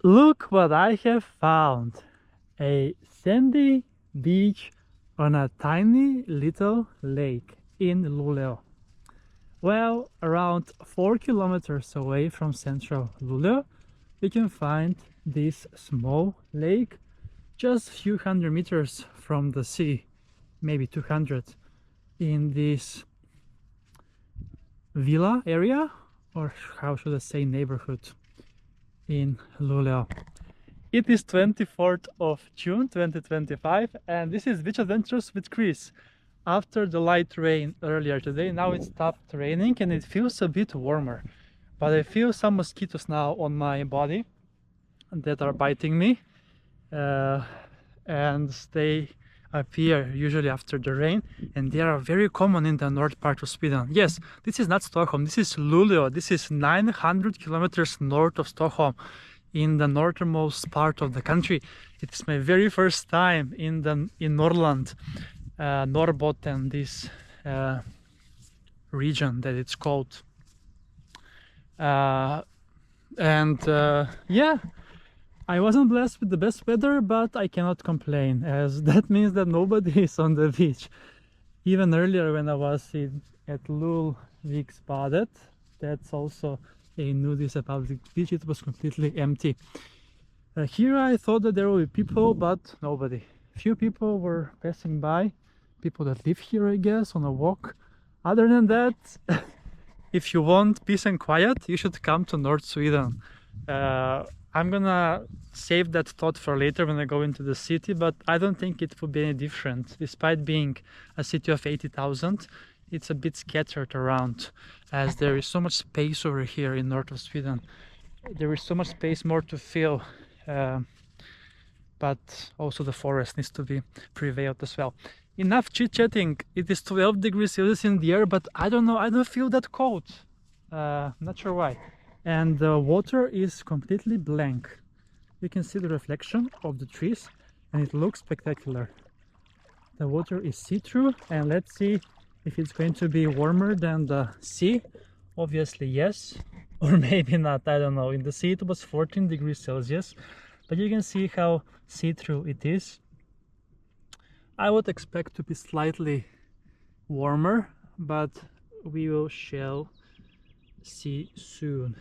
Look what I have found! A sandy beach on a tiny little lake in Luleå. Well, around 4 kilometers away from central Luleå, you can find this small lake just a few hundred meters from the sea, maybe 200, in this villa area, or how should I say, neighborhood in Luleå. It is 24th of June 2025 and this is Beach Adventures with Chris. After the light rain earlier today, now it stopped raining and it feels a bit warmer. But I feel some mosquitoes now on my body that are biting me. And they appear usually after the rain, and they are very common in the north part of Sweden. Yes, this is not Stockholm, this is Luleå. This is 900 kilometers north of Stockholm, in the northernmost part of the country. It is my very first time in Norrland, Norrbotten, this region that it's called. Yeah, I wasn't blessed with the best weather, but I cannot complain, as that means that nobody is on the beach. Even earlier when I was at Lulviksbadet, that's also a nudist public beach, it was completely empty. Here I thought that there would be people, but nobody. Few people were passing by, people that live here, I guess, on a walk. Other than that, if you want peace and quiet, you should come to North Sweden. I'm gonna save that thought for later when I go into the city, but I don't think it would be any different. Despite being a city of 80,000, it's a bit scattered around, as there is so much space over here in north of Sweden. There is so much space more to fill, but also the forest needs to be prevailed as well. Enough chit-chatting. It is 12 degrees Celsius in the air, but I don't know, I don't feel that cold. Not sure why. And the water is completely blank. You can see the reflection of the trees and it looks spectacular. The water is see-through, and let's see if it's going to be warmer than the sea. Obviously yes, or maybe not, I don't know. In the sea it was 14 degrees Celsius, but you can see how see-through it is. I would expect to be slightly warmer, but we shall see soon.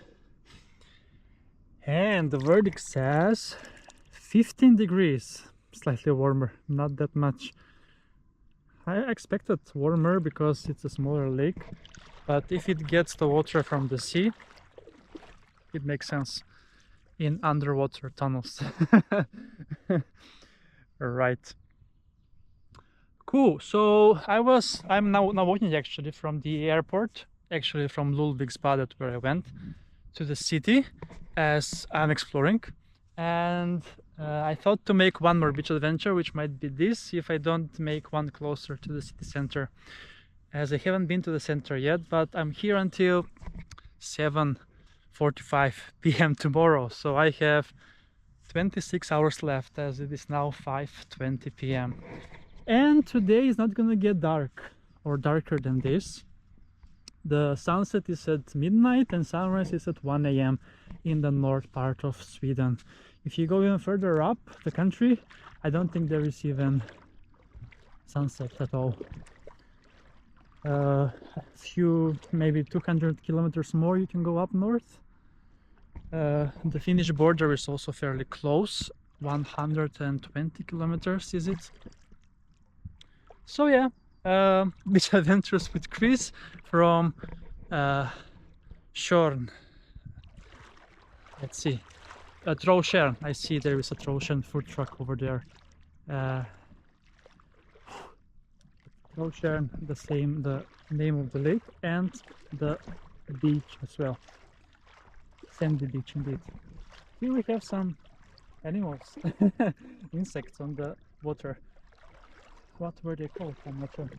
And the verdict says 15 degrees, slightly warmer, not that much. I expected warmer because it's a smaller lake, but if it gets the water from the sea, it makes sense in underwater tunnels. Right. Cool. So I'm now walking actually from the airport, actually from Lulviksbadet, where I went, to the city as I'm exploring, and I thought to make one more beach adventure, which might be this, if I don't make one closer to the city center, as I haven't been to the center yet, but I'm here until 7:45 p.m. tomorrow, so I have 26 hours left, as it is now 5:20 p.m. and today is not gonna get dark or darker than this. The sunset is at midnight and sunrise is at 1 a.m. in the north part of Sweden. If you go even further up the country, I don't think there is even sunset at all. A few, maybe 200 kilometers more, you can go up north. The Finnish border is also fairly close, 120 kilometers is it. So yeah, Beach Adventures with Chris from Trolltjärn. Let's see, Trolltjärn. I see there is a Trolltjärn food truck over there. Trolltjärn, the name of the lake and the beach as well. Sandy beach indeed. Here we have some animals, insects on the water. What were they called? I'm not sure.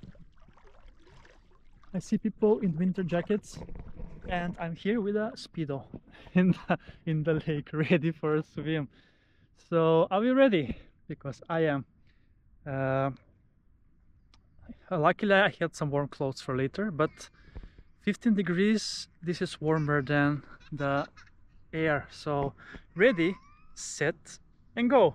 I see people in winter jackets, and I'm here with a speedo in the lake, ready for a swim. So are we ready? Because I am. Luckily I had some warm clothes for later, but 15 degrees, this is warmer than the air, so ready set, and go.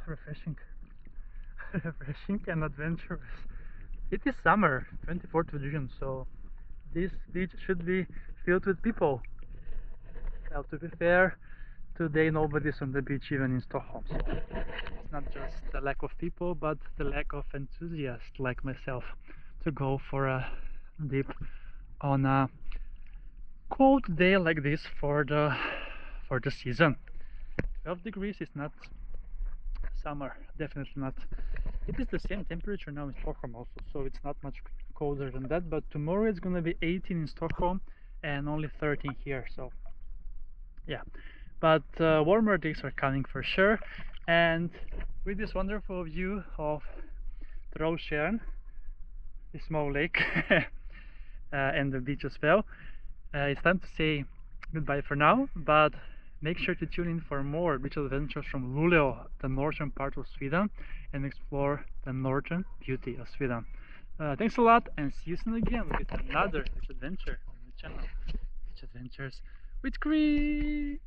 Refreshing. Refreshing and adventurous. It is summer, 24th of June, so this beach should be filled with people. Well, to be fair, today nobody's on the beach even in Stockholm, so it's not just the lack of people, but the lack of enthusiasts like myself to go for a dip on a cold day like this for the season. 12 degrees is not summer, definitely not. It is the same temperature now in Stockholm also, so it's not much colder than that, but tomorrow it's gonna be 18 in Stockholm and only 13 here, so yeah. But warmer days are coming for sure, and with this wonderful view of Trolltjärn, the small lake, and the beach as well, it's time to say goodbye for now, but make sure to tune in for more beach adventures from Luleå, the northern part of Sweden, and explore the northern beauty of Sweden. Thanks a lot, and see you soon again with another beach adventure on the channel. Beach Adventures with Cree!